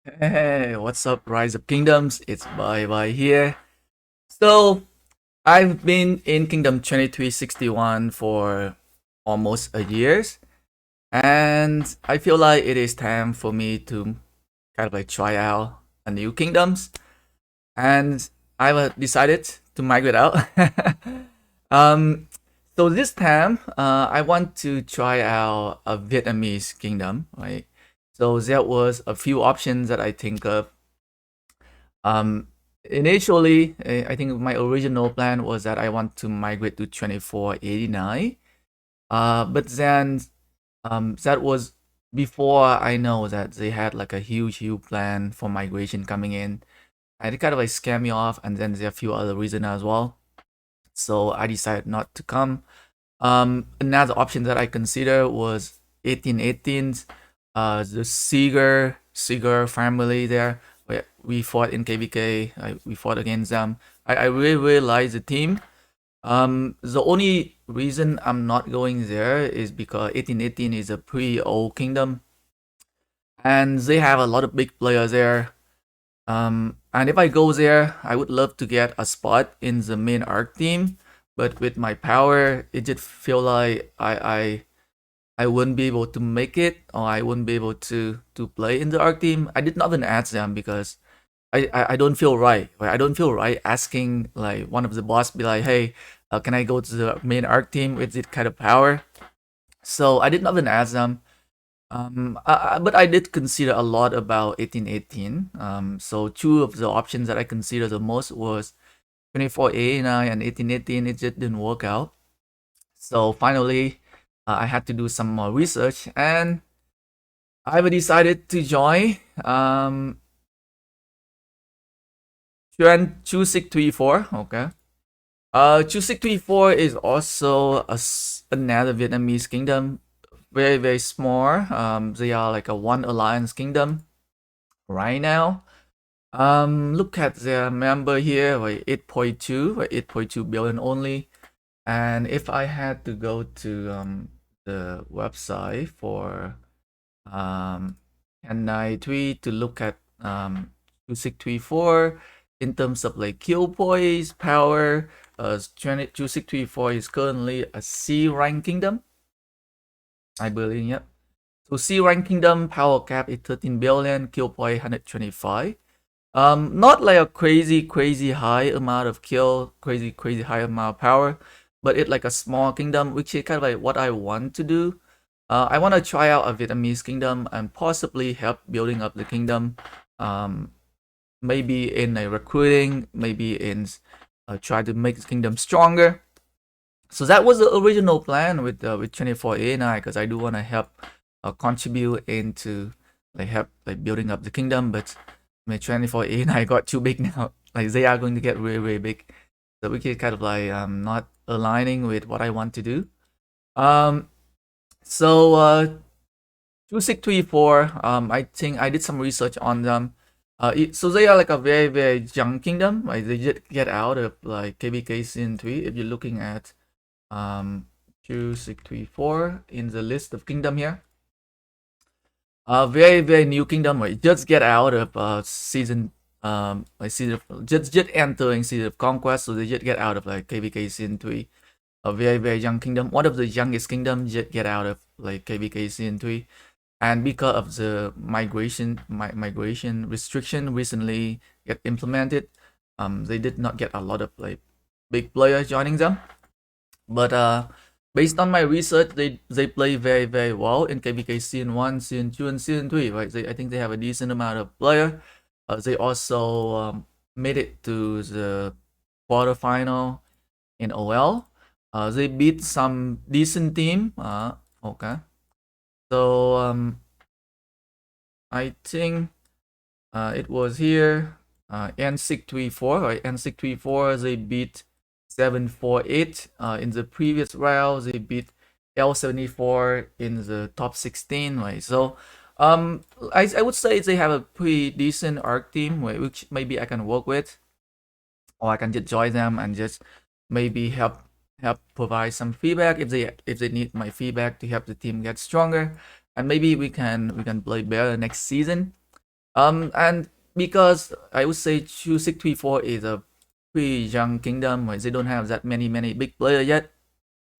Hey, what's up, Rise of Kingdoms? It's Bye here. So, I've been in Kingdom 2361 for almost a year, and I feel like it is time for me to kind of like try out a new kingdoms, and I've decided to migrate out. um, so this time, I want to try out a Vietnamese kingdom, right? So there was a few options that I think of. Um, Initially, I think my original plan was that I want to migrate to 2489. But then that was before I know that they had like a huge plan for migration coming in. And it kind of like scammed me off, and then there are a few other reasons as well. So I decided not to come. Another option that I considered was 1818's, the Seeger family there. We fought in KvK. We fought against them. I really like the team. The only reason I'm not going there is because 1818 is a pretty old kingdom, and they have a lot of big players there. And if I go there, I would love to get a spot in the main arc team, but with my power, it just feel like I wouldn't be able to make it, or I wouldn't be able to play in the arc team. I did not even ask them because I don't feel right. Right? I don't feel right asking like one of the boss be like, hey, can I go to the main arc team with this kind of power? So I did not even ask them. But I did consider a lot about 1818. So two of the options that I considered the most was 2489 and 1818. It just didn't work out. So finally, I had to do some more research, and I've decided to join 2634. Okay. 2634 is also another Vietnamese kingdom, very small. They are like a one alliance kingdom right now. Look at their member here, like 8.2, like 8.2 billion only. And if I had to go to the website for um 1093 to look at 2634 in terms of like kill points, power, 2634 is currently a C rank kingdom, I believe. Yep. So C rank kingdom power cap is 13 billion, kill point 125. Not like a crazy high amount of kill, crazy high amount of power, but it's like a small kingdom, which is kind of like what I want to do. I want to try out a Vietnamese kingdom and possibly help building up the kingdom. Um, Maybe in a recruiting, maybe in try to make the kingdom stronger. So that was the original plan with 24A9, because I do want to help contribute into like help like building up the kingdom. But I mean, 24A9 got too big now. Like they are going to get really big, so we can kind of like not aligning with what I want to do. Um, so 2634, I think I did some research on them. So they are like a very young kingdom. Like they just get out of like KvK Season 3. If you're looking at um 2634 in the list of kingdom here, very new kingdom. Like just get out of season like season of, just entering season of conquest. So they just get out of like KvK Season 3. A very young kingdom, one of the youngest kingdoms just get out of like KvK Season 3. And because of the migration restriction recently get implemented, they did not get a lot of like big players joining them. But based on my research, they play very well in KvK Season 1, Season 2, and Season 3, right? I think they have a decent amount of player. They also made it to the quarterfinal in OL. They beat some decent team. Okay. So I think it was here N634, right? N634, they beat 748 in the previous round. They beat L74 in the top 16, right? So I would say they have a pretty decent arc team, which maybe I can work with, or I can just join them and just maybe help provide some feedback if they need my feedback to help the team get stronger, and maybe we can play better next season. And because I would say 2634 is a pretty young kingdom, right? They don't have that many big players yet.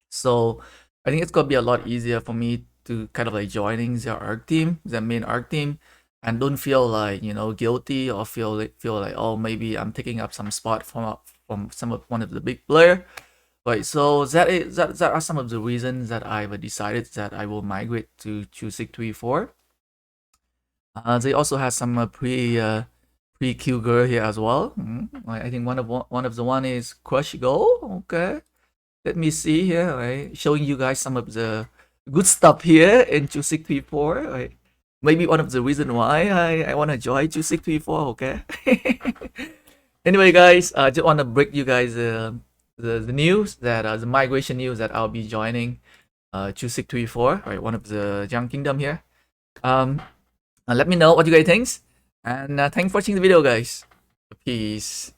So I think it's gonna be a lot easier for me to kind of like joining their arc team, their main arc team, and don't feel like, you know, guilty or feel like, oh, maybe I'm taking up some spot from one of the big player. Right, so that are some of the reasons that I've decided that I will migrate to 2634. They also have some pre Q girl here as well. I think one of the one is Crush Go. Okay, let me see here. Right, showing you guys some of the good stuff here in 2634. Right, maybe one of the reason why I want to join 2634. Okay. Anyway, guys, I just want to break you guys the news that the migration news that I'll be joining 2634. Right, one of the Young Kingdom here. Let me know what you guys think. And thanks for watching the video, guys. Peace.